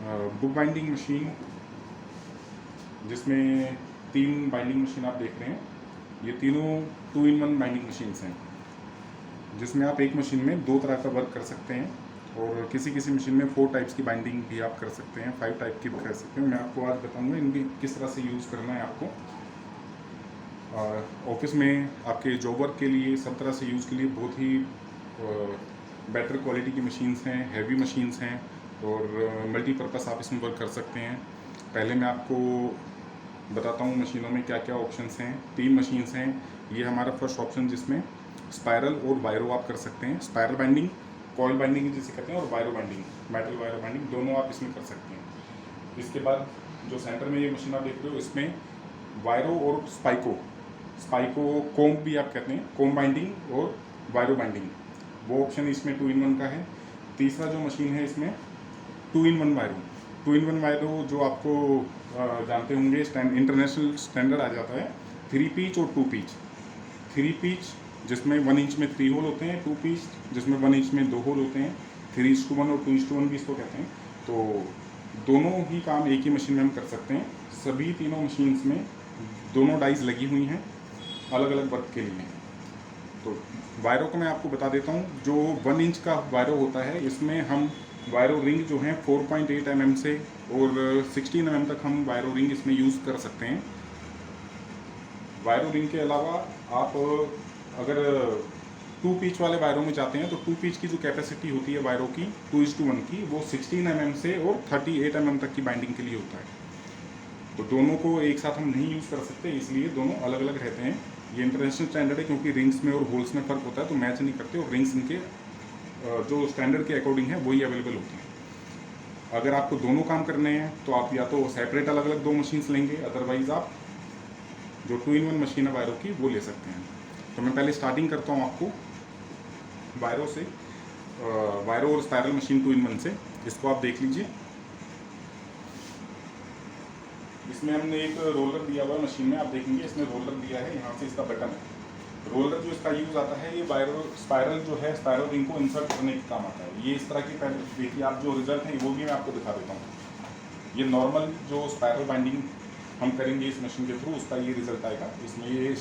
Book binding machine, जिसमें 3 binding machine आप देख रहे हैं। ये तीनों 2-in-1 बाइंडिंग मशीन्स हैं, जिसमें आप एक मशीन में 2 तरह का वर्क कर सकते हैं, और किसी किसी मशीन में 4 टाइप्स की बाइंडिंग भी आप कर सकते हैं, 5 टाइप की भी कर सकते हैं। मैं आपको आज बताऊंगा इनकी किस तरह से यूज़ करना है आपको। ऑफिस में आपके जॉब वर्क के लिए, सब तरह से यूज़ के लिए बहुत ही बेटर क्वालिटी की मशीन्स हैं, हैवी मशीन्स हैं, और मल्टीपर्पज़ आप इसमें वर्क कर सकते हैं। पहले मैं आपको बताता हूँ मशीनों में क्या क्या ऑप्शंस हैं। 3 मशीन्स हैं। ये हमारा फर्स्ट ऑप्शन, जिसमें स्पायरल और वायरो आप कर सकते हैं। स्पायरल बाइंडिंग, कॉइल बाइंडिंग जिसे कहते हैं, और वायरो बाइंडिंग, मेटल वायरो बाइंडिंग, दोनों आप इसमें कर सकते हैं। इसके बाद जो सेंटर में ये मशीन आप देख रहे हो, इसमें वायरो और स्पाइको कोम भी आप कहते हैं, कोम बाइंडिंग और वायरो बाइंडिंग, वो ऑप्शन इसमें 2-in-1 का है। तीसरा जो मशीन है, इसमें 2-in-1 वायरो जो आपको जानते होंगे, इंटरनेशनल स्टैंडर्ड आ जाता है 3 पीच और 2 पीच। 3 पीच जिसमें 1 इंच में 3 होल होते हैं, 2 पीच जिसमें 1 इंच में 2 होल होते हैं, 3:1 और 2:1 भी इसको कहते हैं। तो दोनों ही काम एक ही मशीन में हम कर सकते हैं। सभी तीनों मशीन्स में दोनों डाइज लगी हुई हैं अलग अलग वर्क के लिए। तो वायरो को मैं आपको बता देता हूँ। जो 1 इंच का वायरो होता है, इसमें हम वायरो रिंग जो है 4.8 mm से और 16 mm तक हम वायरो रिंग इसमें यूज़ कर सकते हैं। वायरो रिंग के अलावा आप अगर 2 पीच वाले वायरों में जाते हैं, तो 2 पीच की जो कैपेसिटी होती है वायरो की 2:1 की, वो 16 mm से और 38 mm तक की बाइंडिंग के लिए होता है। तो दोनों को एक साथ हम नहीं यूज़ कर सकते, इसलिए दोनों अलग अलग रहते हैं। ये इंटरनेशनल स्टैंडर्ड है, क्योंकि रिंग्स में और होल्स में फ़र्क होता है, तो मैच नहीं करते, और रिंग्स इनके जो स्टैंडर्ड के अकॉर्डिंग है वही अवेलेबल होती हैं। अगर आपको दोनों काम करने हैं, तो आप या तो सेपरेट अलग अलग 2 मशीन्स लेंगे, अदरवाइज़ आप जो 2-in-1 मशीन है वायरो की, वो ले सकते हैं। तो मैं पहले स्टार्टिंग करता हूँ आपको वायरो से, वायरो और स्पायरल मशीन 2-in-1 से। इसको आप देख लीजिए। इसमें हमने एक रोलर दिया हुआ है मशीन में, आप देखेंगे इसमें रोलर दिया है, यहाँ से इसका बटन है। रोलर जो इसका यूज़ आता है, ये वायरो स्पायरल जो है, स्पायरल रिंग को इंसर्ट करने के काम आता है। ये इस तरह की, पहले देखिए आप, जो रिजल्ट है वो भी मैं आपको दिखा देता हूँ। ये नॉर्मल जो स्पायरल बाइंडिंग हम करेंगे इस मशीन के थ्रू, उसका ये रिजल्ट आएगा। इसमें ये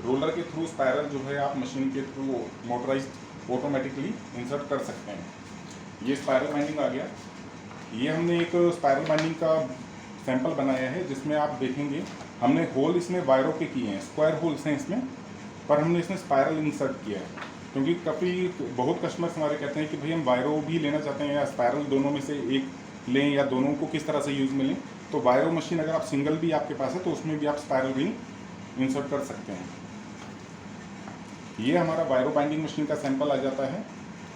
रोलर के थ्रू स्पायरल जो है आप मशीन के थ्रू मोटराइज्ड ऑटोमेटिकली इंसर्ट कर सकते हैं। ये स्पायरल बाइंडिंग आ गया। ये हमने एक स्पायरल बाइंडिंग का सैंपल बनाया है, जिसमें आप देखेंगे हमने होल इसमें वायरों के किए हैं, स्क्वायर होल्स हैं इसमें, पर हमने इसमें स्पायरल इंसर्ट किया है। क्योंकि बहुत कस्टमर्स हमारे कहते हैं कि भाई हम वायरो भी लेना चाहते हैं या स्पायरल, दोनों में से एक लें, या दोनों को किस तरह से यूज़ में लें। तो वायरो मशीन अगर आप सिंगल भी आपके पास है, तो उसमें भी आप स्पायरल रिंग इंसर्ट कर सकते हैं। ये हमारा वायरो बाइंडिंग मशीन का सैंपल आ जाता है।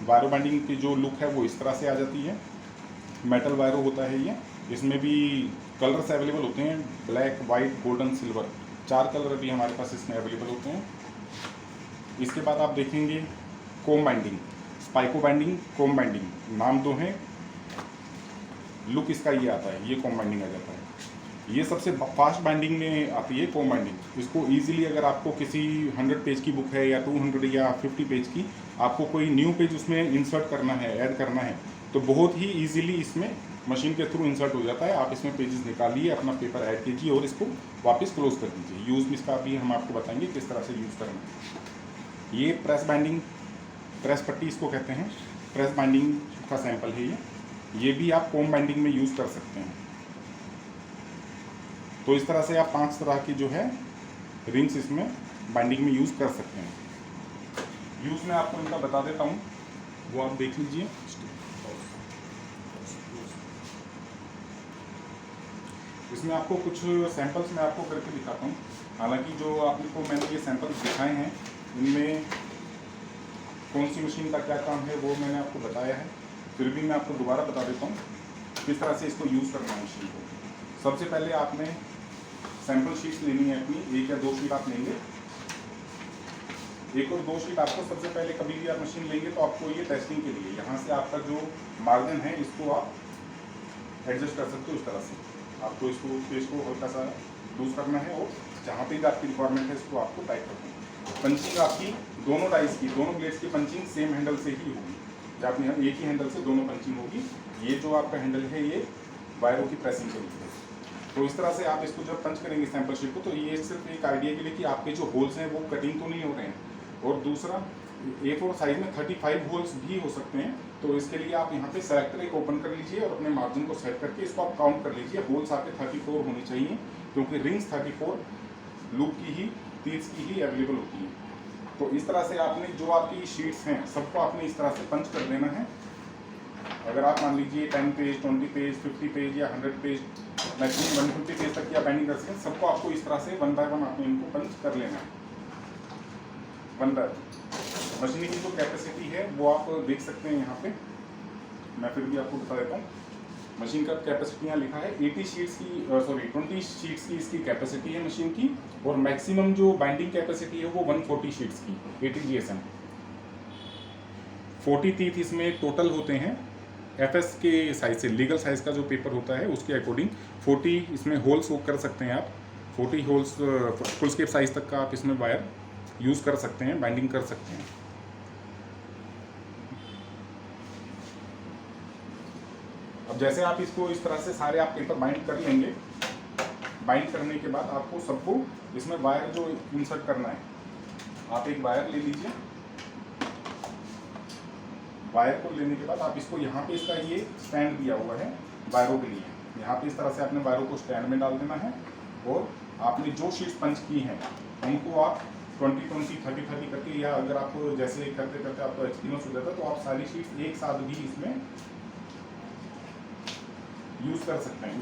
वायरो बाइंडिंग की जो लुक है वो इस तरह से आ जाती है। मेटल वायरो होता है ये। इसमें भी कलर्स अवेलेबल होते हैं, black, white, golden, silver, 4 colour भी हमारे पास इसमें अवेलेबल होते हैं। इसके बाद आप देखेंगे कोम बाइंडिंग, स्पाइको बाइंडिंग, कोम बाइंडिंग, नाम दो हैं, लुक इसका ये आता है, ये कोम बाइंडिंग आ जाता है। ये सबसे फास्ट बाइंडिंग में आती है कोम बाइंडिंग। इसको ईजिली, अगर आपको किसी 100 पेज की बुक है या 200 या 50 पेज की, आपको कोई न्यू पेज उसमें इंसर्ट करना है, ऐड करना है, तो बहुत ही ईजिली इसमें मशीन के थ्रू इंसर्ट हो जाता है। आप इसमें पेजेस निकालिए, अपना पेपर ऐड कीजिए और इसको वापस क्लोज कर दीजिए। यूज़ इसका भी हम आपको बताएंगे किस तरह से यूज़ करना है। ये प्रेस बाइंडिंग, प्रेस पट्टी इसको कहते हैं, प्रेस बाइंडिंग का सैंपल है ये भी आप कोम बाइंडिंग में यूज़ कर सकते हैं। तो इस तरह से आप 5 तरह की जो है रिंग्स इसमें बाइंडिंग में यूज़ कर सकते हैं। यूज़ मैं आपको इनका बता देता हूँ, वो आप देख लीजिए। इसमें आपको कुछ सैंपल्स मैं आपको करके दिखाता हूँ। हालांकि जो आपको मैंने ये सैंपल्स दिखाए हैं, इनमें कौन सी मशीन का क्या काम है वो मैंने आपको बताया है, फिर भी मैं आपको दोबारा बता देता हूँ किस तरह से इसको यूज़ करना है मशीन को। सबसे पहले आपने सैंपल शीट्स लेनी है अपनी, 1 या 2 शीट आप लेंगे। 1 और 2 शीट आपको सबसे पहले, कभी भी आप मशीन लेंगे तो आपको ये टेस्टिंग के लिए, यहाँ से आपका जो मार्जिन है इसको आप एडजस्ट कर सकते हो। इस तरह से आपको इसको पेज को हल्का सा लूज करना है, और जहाँ पे भी आपकी रिक्वायरमेंट है इसको आपको टाइट करना है। पंचिंग आपकी दोनों डाइस की, दोनों ब्लेड्स की पंचिंग सेम हैंडल से ही होगी। जब आपने एक ही हैंडल से दोनों पंचिंग होगी। ये जो आपका हैंडल है ये वायरों की प्रेसिंग के लिए। तो इस तरह से आप इसको जब पंच करेंगे सैंपल शीट को, तो ये सिर्फ एक आइडिया के लिए कि आपके जो होल्स हैं वो कटिंग तो नहीं हो रहे हैं। और दूसरा, A4 साइज में 35 होल्स भी हो सकते हैं। तो इसके लिए आप यहाँ पे सेलेक्टर एक ओपन कर लीजिए और अपने मार्जिन को सेट करके इसको आप काउंट कर लीजिए। होल्स आपके 34 होने चाहिए, क्योंकि रिंग्स 34 लूप की ही 30 की ही अवेलेबल होती है। तो इस तरह से आपने जो आपकी शीट्स हैं सबको आपने इस तरह से पंच कर देना है। अगर आप मान लीजिए 10 पेज, 20 पेज, 50 पेज या 100 पेज, मैक्सिमम 150 पेज तक की आप बाइंडिंग कर सकें, सबको आपको इस तरह से 1 बाय 1 आपने इनको पंच कर लेना है, 1 बाय 1। मशीनिंग की जो कैपेसिटी है वो आप देख सकते हैं यहाँ पे, मैं फिर भी आपको बता देता हूँ। मशीन का कैपेसिटी यहाँ लिखा है 20 शीट्स की इसकी कैपेसिटी है मशीन की, और मैक्सिमम जो बाइंडिंग कैपेसिटी है वो 140 शीट्स की 80 GSM। 40 टीथ इसमें टोटल होते हैं। FS के साइज से, लीगल साइज का जो पेपर होता है उसके अकॉर्डिंग 40 इसमें होल्स वो कर सकते हैं आप। 40 होल्स फुल स्केप साइज तक का आप इसमें वायर यूज़ कर सकते हैं, बाइंडिंग कर सकते हैं। अब जैसे आप इसको इस तरह से सारे आप पेपर बाइंड कर लेंगे, बाइंड करने के बाद आपको सबको इसमें वायर जो इंसर्ट करना है, आप एक वायर ले लीजिए। वायर को लेने के बाद आप इसको यहाँ पे, इसका ये स्टैंड दिया हुआ है वायरों के लिए, यहाँ पे इस तरह से आपने वायरों को स्टैंड में डाल देना है। और आपने जो शीट्स पंच की हैं उनको आप 20-20, 30-30 करके, या अगर आप जैसे करते करते आपको एक्सपीरियंस हो जाता है तो आप सारी शीट्स एक साथ भी इसमें यूज़ कर सकते हैं।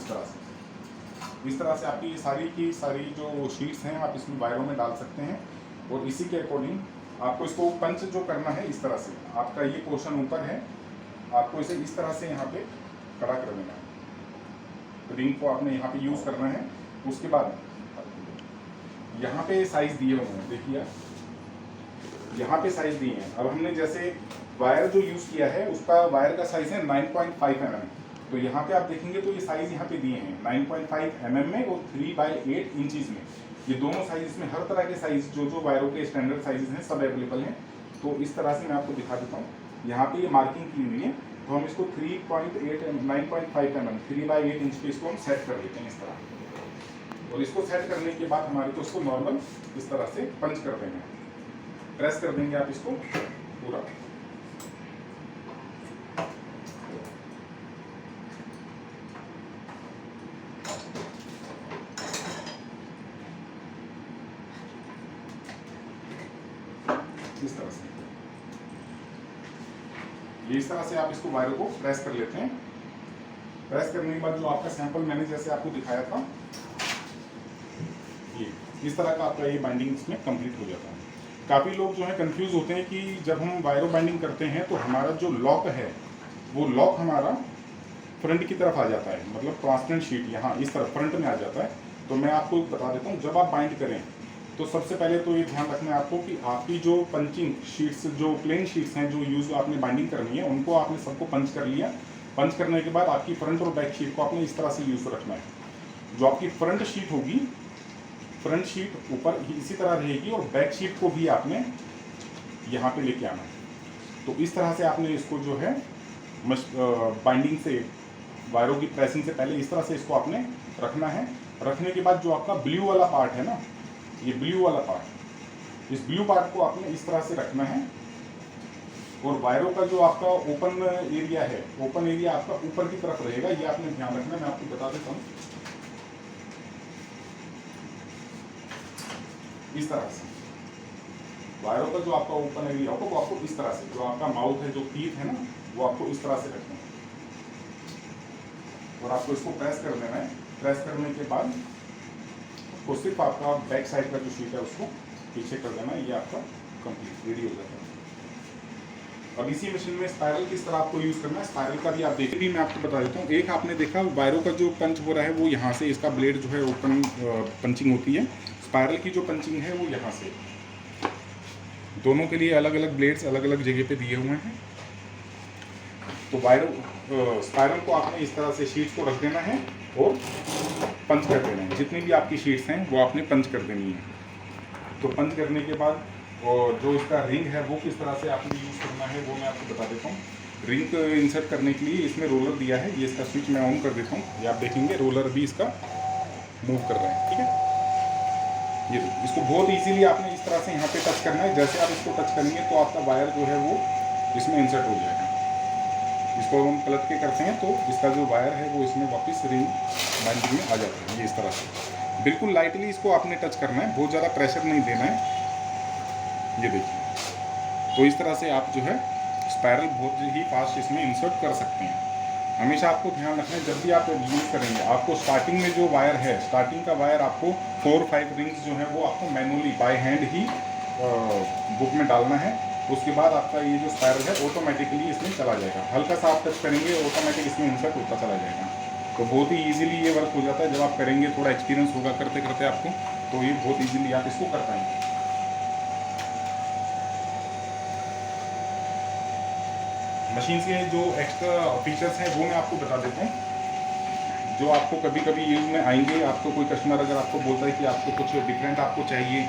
इस तरह से आपकी सारी की सारी जो शीट्स हैं आप इसमें वायरों में डाल सकते हैं। और इसी के अकॉर्डिंग आपको इसको पंच जो करना है, इस तरह से आपका ये पोर्शन ऊपर है, आपको इसे इस तरह से यहाँ पे खड़ा कर देना है। रिंग को आपने यहाँ पे यूज़ करना है। उसके बाद यहाँ पे साइज दिए हुए हैं, देखिए यहाँ पे साइज दिए हैं। अब हमने जैसे वायर जो यूज़ किया है उसका वायर का साइज है 9.5 mm। तो यहाँ पे आप देखेंगे तो ये साइज यहाँ पे दिए हैं 9.5 mm में और 3/8 इंचज़ में। ये दोनों साइज में, हर तरह के साइज जो वायरों के स्टैंडर्ड साइजेस हैं सब अवेलेबल हैं। तो इस तरह से मैं आपको दिखा देता हूँ। यहाँ पे ये मार्किंग की हुई है, तो हम इसको 9.5 mm 3/8 इंच पे इसको हम सेट कर देते हैं इस तरह। और इसको सेट करने के बाद हमारे को इसको नॉर्मल इस तरह से पंच कर देंगे, प्रेस कर देंगे आप इसको पूरा। इस तरह से, ये इस तरह से आप इसको वायर को प्रेस कर लेते हैं। प्रेस करने के बाद जो आपका सैंपल मैंने जैसे आपको दिखाया था, ये इस तरह का आपका ये बाइंडिंग इसमें कंप्लीट हो जाता है। काफ़ी लोग जो है कंफ्यूज होते हैं कि जब हम वायरो बाइंडिंग करते हैं तो हमारा जो लॉक है वो लॉक हमारा फ्रंट की तरफ आ जाता है, मतलब ट्रांसपेरेंट शीट यहाँ इस तरफ फ्रंट में आ जाता है। तो मैं आपको बता देता हूँ, जब आप बाइंड करें तो सबसे पहले तो ये ध्यान रखना है आपको कि आपकी जो पंचिंग शीट्स, जो प्लेन शीट्स हैं जो यूज़ आपने बाइंडिंग करनी है, उनको आपने सबको पंच कर लिया। पंच करने के बाद आपकी फ्रंट और बैक शीट को आपने इस तरह से यूज़ रखना है। जो आपकी फ्रंट शीट होगी, फ्रंट शीट ऊपर इसी तरह रहेगी और बैक शीट को भी आपने यहाँ पे लेके आना है। तो इस तरह से आपने इसको जो है बाइंडिंग से, वायरों की प्रेसिंग से पहले इस तरह से इसको आपने रखना है। रखने के बाद जो आपका ब्लू वाला पार्ट है ना, ये ब्लू वाला पार्ट, इस ब्लू पार्ट को आपने इस तरह से रखना है। और वायरों का जो आपका ओपन एरिया है, ओपन एरिया आपका ऊपर की तरफ रहेगा, ये आपने ध्यान रखना है। मैं आपको बता देता हूँ, इस तरह से वायरों का जो आपका ओपन एरिया होगा वो आपको इस तरह से, जो आपका माउथ है, जो टीथ है ना, वो आपको इस तरह से रखना है। और आपको इसको प्रेस कर देना है। प्रेस करने के बाद तो सिर्फ आपका बैक साइड का जो शीट है उसको पीछे कर देना है। ये आपका कंप्लीट रेडी हो जाता है। अब इसी मशीन में स्पाइरल किस तरह आपको यूज़ करना है, स्पाइरल का भी आप देखिए, भी मैं आपको बता देता हूँ। एक आपने देखा वायरों का जो पंच हो रहा है वो यहाँ से, इसका ब्लेड जो है ओपन पंचिंग होती है। स्पाइरल की जो पंचिंग है वो यहाँ से। दोनों के लिए अलग अलग ब्लेड्स अलग अलग जगह पे दिए हुए हैं। तो स्पाइरल को आपने इस तरह से शीट्स को रख देना है और पंच कर देना है। जितनी भी आपकी शीट्स हैं वो आपने पंच कर देनी है। तो पंच करने के बाद और जो इसका रिंग है वो किस तरह से आपने यूज़ करना है वो मैं आपको बता देता हूँ। रिंग इंसर्ट करने के लिए इसमें रोलर दिया है। ये इसका स्विच मैं ऑन कर देता हूँ, ये आप देखेंगे रोलर भी इसका मूव कर रहा है। ठीक है, ये देखिए, इसको बहुत इजीली आपने इस तरह से यहाँ पे टच करना है। जैसे आप इसको टच करेंगे तो आपका वायर जो है वो इसमें इंसर्ट हो जाएगा। इसको हम पलट के करते हैं तो इसका जो वायर है वो इसमें वापस रिंग बाइंडिंग में आ जाता है। ये इस तरह से बिल्कुल लाइटली इसको आपने टच करना है, बहुत ज़्यादा प्रेशर नहीं देना है। ये देखिए, तो इस तरह से आप जो है स्पायरल बहुत ही फास्ट इसमें इंसर्ट कर सकते हैं। हमेशा आपको ध्यान रखना है जब भी आप यूज़ करेंगे, आपको स्टार्टिंग में जो वायर है, स्टार्टिंग का वायर आपको 4-5 रिंग्स जो है वो आपको manually by hand he book में डालना है। उसके बाद आपका ये जो स्पायरल है ऑटोमेटिकली इसमें चला जाएगा। हल्का सा आप टच करेंगे ऑटोमेटिक इसमें इंसर्ट होता चला जाएगा। तो बहुत ही ईजिली ये वर्क हो जाता है। जब आप करेंगे, थोड़ा एक्सपीरियंस होगा करते करते आपको, तो ये बहुत ईजिली आप इसको कर पाएंगे। मशीन के जो एक्स्ट्रा फीचर्स हैं वो मैं आपको बता देता हूँ, जो आपको कभी कभी यूज़ में आएंगे। आपको कोई कस्टमर अगर आपको बोलता है कि आपको कुछ डिफरेंट आपको चाहिए,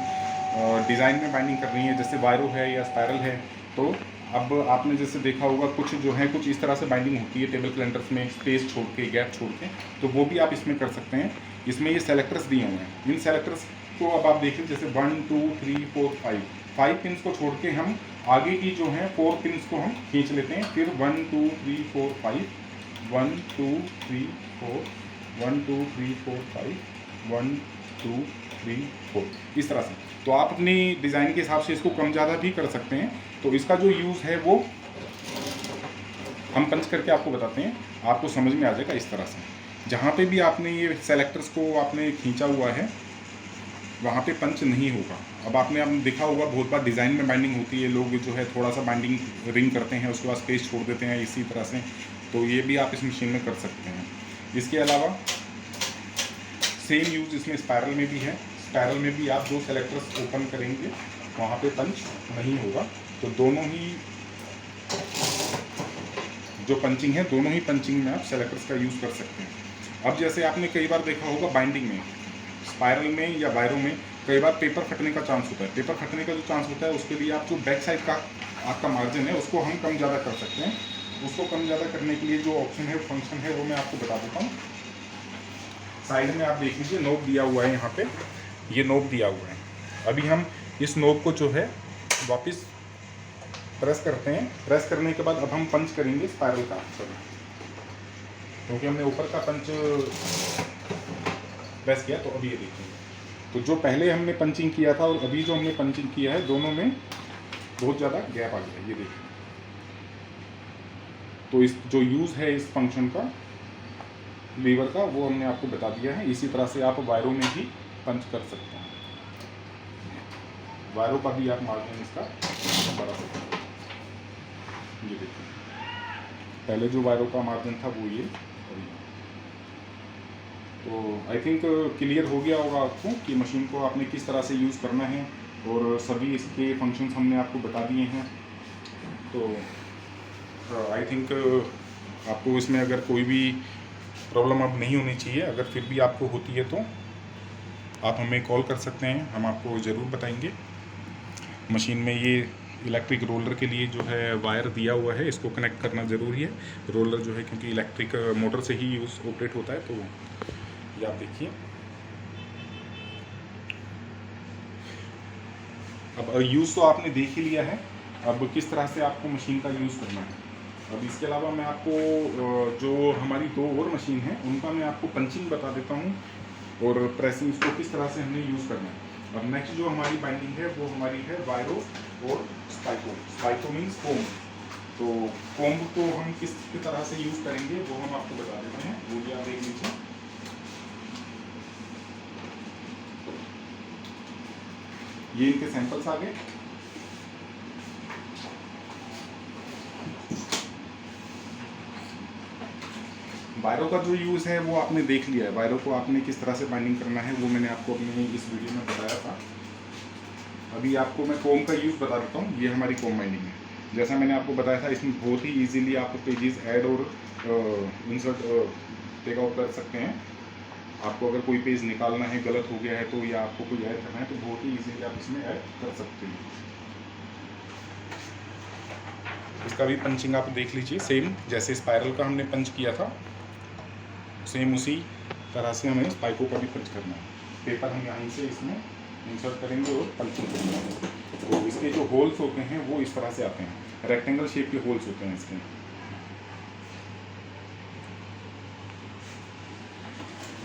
डिज़ाइन में बाइंडिंग करनी है, जैसे वायरो है या स्पायरल है, तो अब आपने जैसे देखा होगा कुछ जो है कुछ इस तरह से बाइंडिंग होती है टेबल कैलेंडर्स में, स्पेस छोड़ के, गैप छोड़ के, तो वो भी आप इसमें कर सकते हैं। इसमें ये सेलेक्टर्स दिए हुए हैं। इन सेलेक्टर्स को अब आप देखिए, जैसे 1 2 3 4 5 पिन्स को छोड़ के हम आगे की जो है 4 पिन्स को हम खींच लेते हैं। फिर 1 2 3 4 5 1 2 3 4 1 2 3 4 5 1 2 3 4 इस तरह से। तो आप अपनी डिज़ाइन के हिसाब से इसको कम ज़्यादा भी कर सकते हैं। तो इसका जो यूज़ है वो हम पंच करके आपको बताते हैं, आपको समझ में आ जाएगा इस तरह से। जहाँ पे भी आपने ये सेलेक्टर्स को आपने खींचा हुआ है वहाँ पे पंच नहीं होगा। अब आपने देखा होगा बहुत बार डिज़ाइन में बाइंडिंग होती है, लोग जो है थोड़ा सा बाइंडिंग रिंग करते हैं, उसके बाद स्पेस छोड़ देते हैं इसी तरह से। तो ये भी आप इस मशीन में कर सकते हैं। इसके अलावा सेम यूज़ इसमें स्पायरल में भी है। स्पायरल में भी आप जो सेलेक्टर्स ओपन करेंगे वहाँ पे पंच नहीं होगा। तो दोनों ही जो पंचिंग है, दोनों ही पंचिंग में आप सेलेक्टर्स का यूज़ कर सकते हैं। अब जैसे आपने कई बार देखा होगा बाइंडिंग में, स्पायरल में या वायरों में कई बार पेपर फटने का चांस होता है। पेपर फटने का जो चांस होता है उसके लिए आप जो बैक साइड का आपका मार्जिन है उसको हम कम ज़्यादा कर सकते हैं। उसको कम ज़्यादा करने के लिए जो ऑप्शन है, फंक्शन है, वो मैं आपको बता देता हूँ। साइड में आप देख लीजिए नोब दिया हुआ है, यहाँ पे ये नोब दिया हुआ है। अभी हम इस नोब को जो है वापस प्रेस करते हैं। प्रेस करने के बाद अब हम पंच करेंगे स्पायरल का, क्योंकि हमने ऊपर का पंच प्रेस किया। तो अभी ये देखिए, तो जो पहले हमने पंचिंग किया था और अभी जो हमने पंचिंग किया है, दोनों में बहुत ज़्यादा गैप आ गया है। ये देखिए, तो इस जो यूज़ है इस फंक्शन का, लीवर का, वो हमने आपको बता दिया है। इसी तरह से आप वायरों में भी पंच कर सकते हैं। वायरों का भी आप मार्जिन इसका बढ़ा सकते हैं। ये देखिए, पहले जो वायरों का मार्जिन था वो ये। तो आई थिंक क्लियर हो गया होगा आपको कि मशीन को आपने किस तरह से यूज़ करना है, और सभी इसके फंक्शंस हमने आपको बता दिए हैं। तो आई थिंक आपको इसमें अगर कोई भी प्रॉब्लम अब नहीं होनी चाहिए। अगर फिर भी आपको होती है तो आप हमें कॉल कर सकते हैं, हम आपको ज़रूर बताएंगे। मशीन में ये इलेक्ट्रिक रोलर के लिए जो है वायर दिया हुआ है, इसको कनेक्ट करना ज़रूरी है। रोलर जो है क्योंकि इलेक्ट्रिक मोटर से ही यूज़ ऑपरेट होता है। तो ये आप देखिए, अब यूज़ तो आपने देख ही लिया है। अब किस तरह से आपको मशीन का यूज़ करना है। अब इसके अलावा मैं आपको जो हमारी 2 और मशीन है उनका मैं आपको पंचिंग बता देता हूँ, और प्रेसिंग इसको किस तरह से हमने यूज़ करना है। अब नेक्स्ट जो हमारी बाइंडिंग है वो हमारी है वायरो और स्पाइको। स्पाइको मीन्स कोम्ब। तो कोम्ब को हम किस तरह से यूज़ करेंगे वो हम आपको बता देते हैं, वो भी आप देख लीजिए। ये इनके सैंपल्स आ गए। वायरों का जो यूज़ है वो आपने देख लिया है। वायरों को आपने किस तरह से बाइंडिंग करना है वो मैंने आपको अपने इस वीडियो में बताया था। अभी आपको मैं कोम का यूज़ बता देता हूँ। ये हमारी कोम बाइंडिंग है। जैसा मैंने आपको बताया था, इसमें बहुत ही इजीली आप पेजेस ऐड और इंसर्ट टेक आउट कर सकते हैं। आपको अगर कोई पेज निकालना है, गलत हो गया है तो, या आपको कोई ऐड करना है, तो बहुत ही इजीली आप इसमें ऐड कर सकते हैं। इसका भी पंचिंग आप देख लीजिए, सेम जैसे स्पाइरल का हमने पंच किया था सेम उसी तरह से हमें स्पाइको का भी पंच करना है। पेपर हम यहाँ से इसमें इंसर्ट करेंगे और पंचिंग करेंगे। तो इसके जो होल्स होते हैं वो इस तरह से आते हैं, रेक्टेंगल शेप के होल्स होते हैं इसके।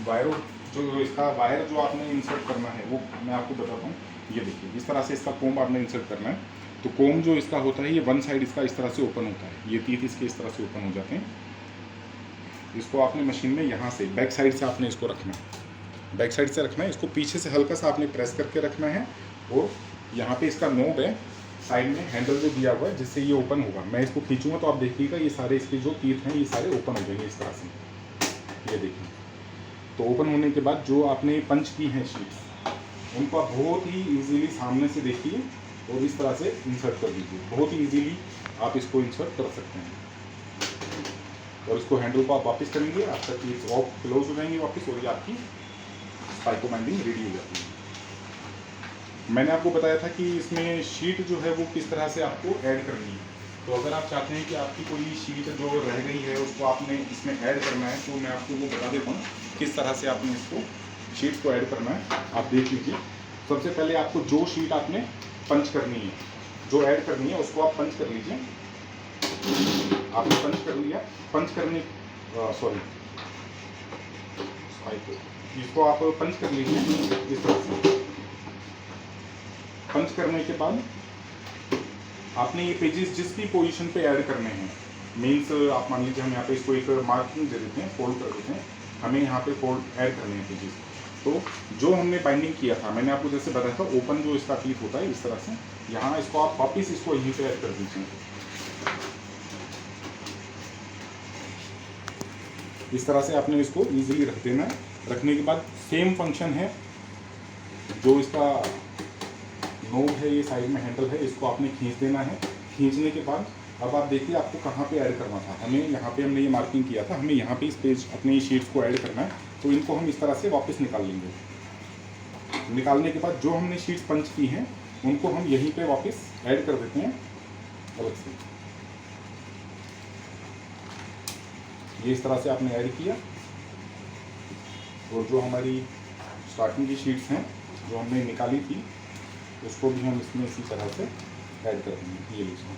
वायर जो इसका वायर जो आपने इंसर्ट करना है वो मैं आपको बताता हूँ। ये देखिए इस तरह से इसका कोम आपने इंसर्ट करना है। तो कोम जो इसका होता है ये वन साइड इसका इस तरह से ओपन होता है, ये तीत इसके इस तरह से ओपन हो जाते हैं। इसको आपने मशीन में यहाँ से बैक साइड से आपने इसको रखना है, बैक साइड से रखना है। इसको पीछे से हल्का सा आपने प्रेस करके रखना है और यहाँ पे इसका नोब है साइड में, हैंडल जो दिया हुआ है जिससे ये ओपन होगा। मैं इसको खींचूंगा तो आप देखिएगा ये सारे इसके जो तीत हैं ये सारे ओपन हो जाएंगे इस तरह से। ये देखिए, तो ओपन होने के बाद जो आपने पंच की हैं शीट्स उनको आप बहुत ही इजीली सामने से देखिए और इस तरह से इंसर्ट कर दीजिए। बहुत ही इजीली आप इसको इंसर्ट कर सकते हैं और इसको हैंडल को आप वापस करेंगे, आपका टीथ ऑफ क्लोज हो जाएंगे वापस और ये आपकी स्पाइको बाइंडिंग रेडी हो जाती है। मैंने आपको बताया था कि इसमें शीट जो है वो किस तरह से आपको ऐड करनी है। तो अगर आप चाहते हैं कि आपकी कोई शीट जो रह गई है उसको आपने इसमें ऐड करना है तो मैं आपको वो बता देता हूँ किस तरह से आपने इसको शीट को ऐड करना है। आप देख लीजिए, सबसे पहले आपको जो शीट आपने पंच करनी है, जो ऐड करनी है उसको आप पंच कर लीजिए। आपने पंच कर लिया, पंच करने इसको आप पंच कर लीजिए इस तरह से। पंच करने के बाद आपने ये पेजेस जिस भी पोजीशन पे ऐड करने हैं, मीन्स आप मान लीजिए हम यहाँ पे इसको एक मार्किंग दे देते हैं, फोल्ड कर देते हैं, हमें यहाँ पे फोल्ड ऐड करने हैं पेजेस। तो जो हमने बाइंडिंग किया था, मैंने आपको जैसे बताया था ओपन जो इसका टीथ होता है इस तरह से, यहाँ इसको आप वापिस इसको यहीं पे ऐड कर दीजिए। इस तरह से आपने इसको ईजिली रख देना है। रखने के बाद सेम फंक्शन है, जो इसका नोब है ये साइड में हैंडल है, इसको आपने खींच देना है। खींचने के बाद अब आप देखिए आपको कहाँ पे ऐड करना था। हमें यहाँ पे हमने ये मार्किंग किया था, हमें यहाँ पे इस पेज अपने शीट्स को ऐड करना है। तो इनको हम इस तरह से वापस निकाल लेंगे। निकालने के बाद जो हमने शीट्स पंच की हैं उनको हम यहीं पे वापस ऐड कर देते हैं अलग से। ये इस तरह से आपने ऐड किया और जो हमारी स्टार्टिंग की शीट्स हैं जो हमने निकाली थी उसको भी हम इसमें इसी तरह से ऐड कर देंगे। ये लीजिए,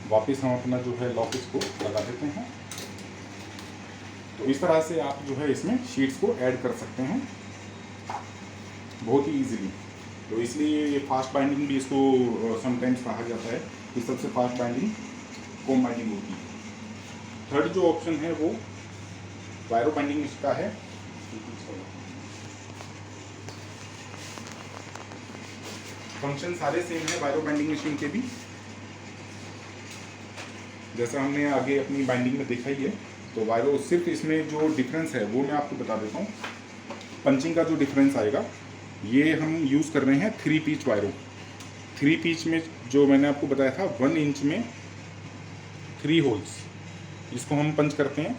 वापस हम अपना जो है लॉक इसको लगा देते हैं। तो इस तरह से आप जो है इसमें शीट्स को ऐड कर सकते हैं बहुत ही इजीली। तो इसलिए ये फास्ट बाइंडिंग भी इसको समटाइम्स कहा जाता है कि सबसे फास्ट बाइंडिंग कोम बाइंडिंग होती है। थर्ड जो ऑप्शन है वो वायरो बाइंडिंग इसका है। फंक्शन सारे सेम है वायरो बाइंडिंग मशीन के भी, जैसा हमने आगे अपनी बाइंडिंग में देखा ही है। तो वायरो सिर्फ इसमें जो डिफरेंस है वो मैं आपको बता देता हूँ। पंचिंग का जो डिफरेंस आएगा, ये हम यूज़ कर रहे हैं 3 पीच वायरो। 3 पीच में जो मैंने आपको बताया था 1 इंच में 3 होल्स, इसको हम पंच करते हैं।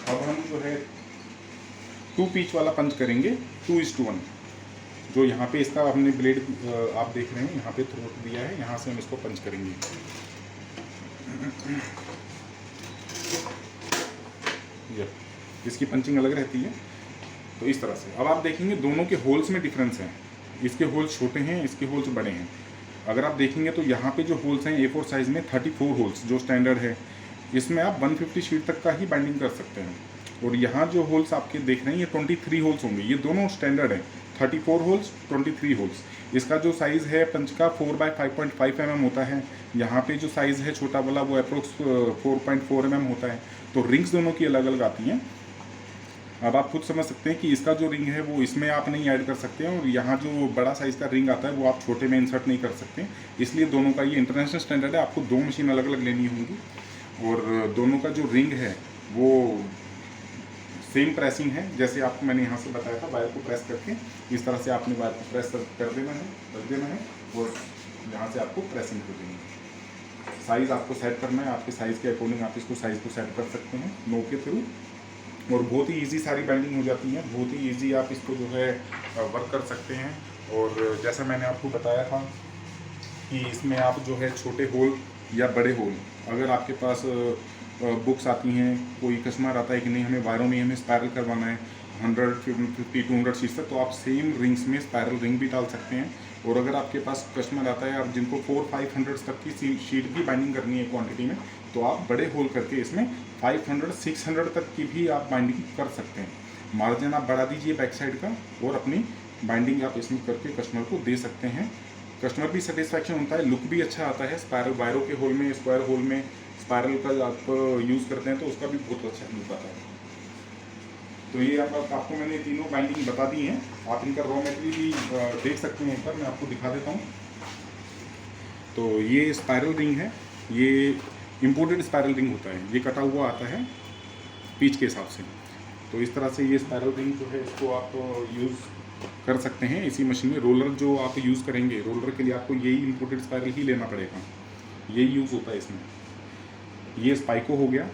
अब हम जो है 2 पीच वाला पंच करेंगे 2:1। जो यहाँ पे इसका हमने ब्लेड आप देख रहे हैं यहाँ पे थ्रोट दिया है, यहाँ से हम इसको पंच करेंगे। ये इसकी पंचिंग अलग रहती है। तो इस तरह से अब आप देखेंगे दोनों के होल्स में डिफरेंस है। इसके होल्स छोटे हैं, इसके होल्स बड़े हैं। अगर आप देखेंगे तो यहाँ पे जो होल्स हैं A4 साइज़ में 34 होल्स जो स्टैंडर्ड है, इसमें आप 150 शीट तक का ही बाइंडिंग कर सकते हैं। और यहाँ जो होल्स आपके देख रहे हैं ये 23 होल्स होंगे। ये दोनों स्टैंडर्ड है, 34 होल्स 23 होल्स। इसका जो साइज़ है पंच का 4/5.5 mm होता है। यहाँ पे जो साइज़ है छोटा वाला वो अप्रोक्स 4.4 mm होता है। तो रिंग्स दोनों की अलग अलग आती हैं। अब आप खुद समझ सकते हैं कि इसका जो रिंग है वो इसमें आप नहीं ऐड कर सकते हैं और यहाँ जो बड़ा साइज़ का रिंग आता है वो आप छोटे में इंसर्ट नहीं कर सकते। इसलिए दोनों का ये इंटरनेशनल स्टैंडर्ड है। आपको 2 मशीन अलग अलग लेनी होंगी और दोनों का जो रिंग है वो सेम प्रेसिंग है। जैसे आपको मैंने यहाँ से बताया था, वायर को प्रेस करके इस तरह से आपने वायर को प्रेस कर देना है, रख देना है और यहाँ से आपको प्रेसिंग कर देनी है। साइज़ आपको सेट करना है, आपके साइज़ के अकॉर्डिंग आप इसको साइज़ को सेट कर सकते हैं नो के थ्रू। और बहुत ही इजी सारी बाइंडिंग हो जाती है, बहुत ही इजी आप इसको जो है वर्क कर सकते हैं। और जैसा मैंने आपको बताया था कि इसमें आप जो है छोटे होल या बड़े होल, अगर आपके पास बुक्स आती हैं, कोई कस्टमर आता है कि नहीं हमें वायरों में हमें स्पायरल करवाना है 150 200 शीट्स तक, तो आप सेम रिंग्स में स्पायरल रिंग भी डाल सकते हैं। और अगर आपके पास कस्टमर आता है आप जिनको 400-500 तक की शीट की बाइंडिंग करनी है क्वांटिटी में, तो आप बड़े होल करके इसमें 500-600 तक की भी आप बाइंडिंग कर सकते हैं। मार्जिन आप बढ़ा दीजिए बैक साइड का और अपनी बाइंडिंग आप इसमें करके कस्टमर को दे सकते हैं। कस्टमर भी सेटिस्फैक्शन होता है, लुक भी अच्छा आता है। स्पायरल वायरों के होल में, स्क्वायर होल में स्पायरल का आप यूज़ करते हैं तो उसका भी बहुत अच्छा लुक आता है। तो ये आपको मैंने तीनों बाइंडिंग बता दी हैं। आप इनका रॉ मटेरियल भी देख सकते हैं, एक बार मैं आपको दिखा देता हूँ। तो ये स्पायरल रिंग है, ये इम्पोर्टेड स्पायरल रिंग होता है, ये कटा हुआ आता है पीच के हिसाब से। तो इस तरह से ये स्पायरल रिंग जो है इसको आप यूज़ कर सकते हैं इसी मशीन में। रोलर जो आप यूज़ करेंगे, रोलर के लिए आपको यही इम्पोर्टेड स्पायरल ही लेना पड़ेगा, यही यूज़ होता है इसमें। ये स्पाइको हो गया,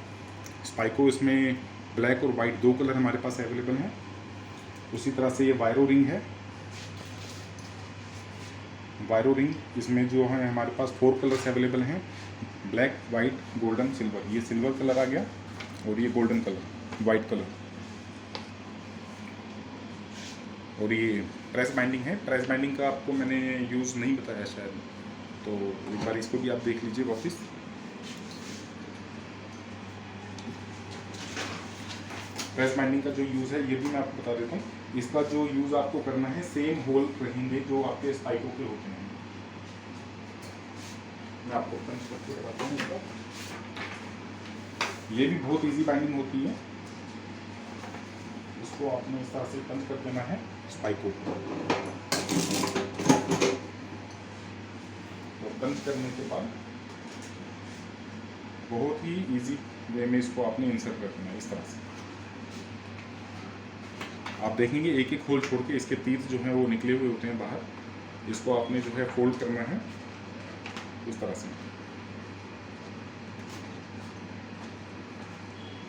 स्पाइको इसमें ब्लैक और वाइट 2 कलर हमारे पास अवेलेबल हैं। उसी तरह से ये वायरो रिंग है, वायरो रिंग इसमें जो है हमारे पास 4 कलर्स अवेलेबल हैं, ब्लैक, वाइट, गोल्डन, सिल्वर। ये सिल्वर कलर आ गया और ये गोल्डन कलर, वाइट कलर। और ये प्रेस बाइंडिंग है, प्रेस बाइंडिंग का आपको मैंने यूज़ नहीं बताया शायद, तो एक बार इसको भी आप देख लीजिए वापस। प्रेस बाइंडिंग का जो यूज़ है ये भी मैं आपको बता देता हूँ। इसका जो यूज़ आपको करना है, सेम होल रहेंगे जो आपके स्पाइकों के होते हैं। मैं आपको पंच करके बताता हूँ इसका। ये भी बहुत इजी बाइंडिंग होती है, इसको आपने इस तरह से पंच कर देना है स्पाइकों को। तो पंच करने के बाद बहुत ही इजी वे में इसको आपने इंसर्ट कर देना है इस तरह से। आप देखेंगे एक एक होल छोड़ के इसके तीर जो हैं वो निकले हुए होते हैं बाहर। इसको आपने जो है फोल्ड करना है इस तरह से।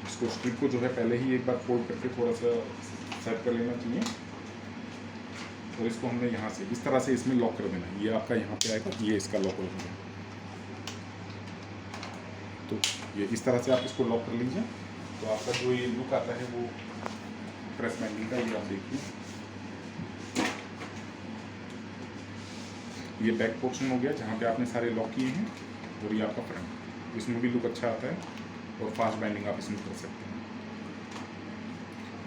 इसको स्ट्रिप को जो है पहले ही एक बार फोल्ड करके थोड़ा सा सेट कर लेना चाहिए और इसको हमने यहाँ से इस तरह से इसमें लॉक कर देना है। ये आपका यहाँ पे आएगा, ये इसका लॉक हो जाएगा। तो ये इस तरह से आप इसको लॉक कर लीजिए, तो आपका जो ये लुक आता है वो प्रेस बाइंडिंग का, ये आप देखिए। ये बैक पोर्शन हो गया जहाँ पे आपने सारे लॉक किए हैं, और ये आपका फ्रंट, इसमें भी लुक अच्छा आता है और फास्ट बाइंडिंग आप इसमें कर सकते हैं।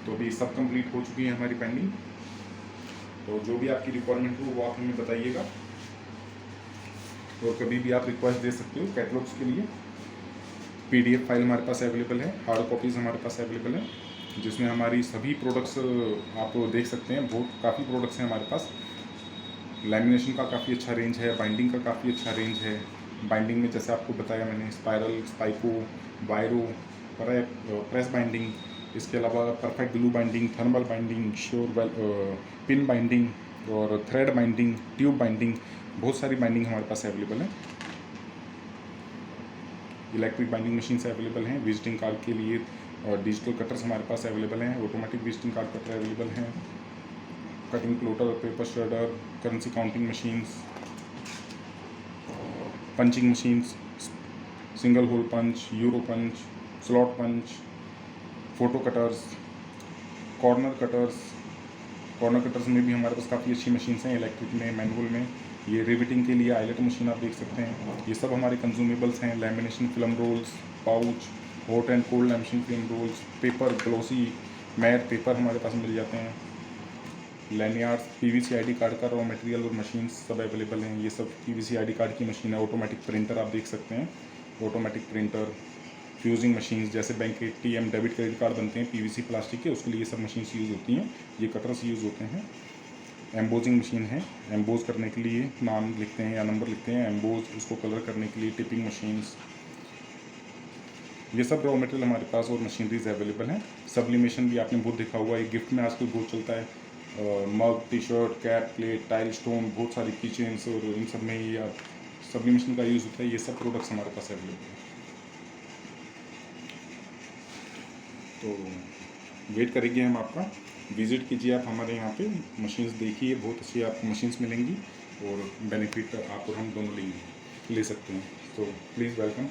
तो अभी सब कंप्लीट हो चुकी है हमारी बाइंडिंग। तो जो भी आपकी रिक्वायरमेंट हो वो आप हमें बताइएगा, और कभी भी आप रिक्वेस्ट दे सकते हो कैटलॉग्स के लिए। PDF फाइल हमारे पास अवेलेबल है, हार्ड कॉपीज़ हमारे पास अवेलेबल है, जिसमें हमारी सभी प्रोडक्ट्स आप देख सकते हैं। बहुत काफ़ी प्रोडक्ट्स हैं हमारे पास। लैमिनेशन का काफ़ी अच्छा रेंज है, बाइंडिंग का काफ़ी अच्छा रेंज है। बाइंडिंग में जैसे आपको बताया मैंने, स्पायरल, स्पाइको, वायरो, प्रेस बाइंडिंग, इसके अलावा perfect glue binding, thermal binding, sure pin binding और थ्रेड बाइंडिंग, ट्यूब बाइंडिंग, बहुत सारी बाइंडिंग हमारे पास अवेलेबल है। इलेक्ट्रिक बाइंडिंग मशीन से अवेलेबल हैं, विजिटिंग कार्ड के लिए डिजिटल कटर्स हमारे पास अवेलेबल हैं, automatic visiting card cutter available हैं, cutting plotter, paper shredder, currency counting machines, punching machines, single hole punch, euro punch, slot punch, photo cutters, corner cutters. Corner cutters में भी हमारे पास काफ़ी अच्छी मशीन्स हैं, इलेक्ट्रिक में, मैनुअल में। ये रिविटिंग के लिए आइलेट मशीन आप देख सकते हैं। ये सब हमारे कंज्यूमेबल्स हैं। Lamination film rolls, pouch, hot and cold lamination film rolls, paper, glossy matt paper हमारे पास मिल जाते हैं। लैनियार्ड्स, PVC ID कार्ड का रॉ मटेरियल और मशीन सब अवेलेबल हैं। ये सब PVC ID कार्ड की मशीन है। ऑटोमेटिक प्रिंटर आप देख सकते हैं, ऑटोमेटिक प्रिंटर, फ्यूजिंग मशीन्स, जैसे बैंक के ATM डेबिट क्रेडिट कार्ड बनते हैं PVC प्लास्टिक के, उसके लिए ये सब मशीन्स यूज़ होती हैं। ये कटर्स यूज़ होते हैं। एम्बोजिंग मशीन है, एम्बोज करने के लिए नाम लिखते हैं या नंबर लिखते हैं, एम्बोज, उसको कलर करने के लिए टिपिंग मशीन्स। ये सब रॉ मटेरियल हमारे पास और मशीनरीज अवेलेबल हैं। सब्लिमेशन भी आपने बहुत देखा हुआ है, गिफ्ट में आजकल बहुत चलता है। Mug, t-shirt, cap, plate, tile stone, बहुत सारी किचन्स, और इन सब में ये सब्लिमेशन का यूज़ होता है। ये सब प्रोडक्ट्स हमारे पास अवेलेबल हैं। तो वेट करेंगे हम आपका, विज़िट कीजिए आप हमारे यहाँ पे, मशीन्स देखिए, बहुत अच्छी आपको मशीन्स मिलेंगी। और बेनिफिट आप और हम दोनों ले सकते हैं। तो प्लीज़ वेलकम।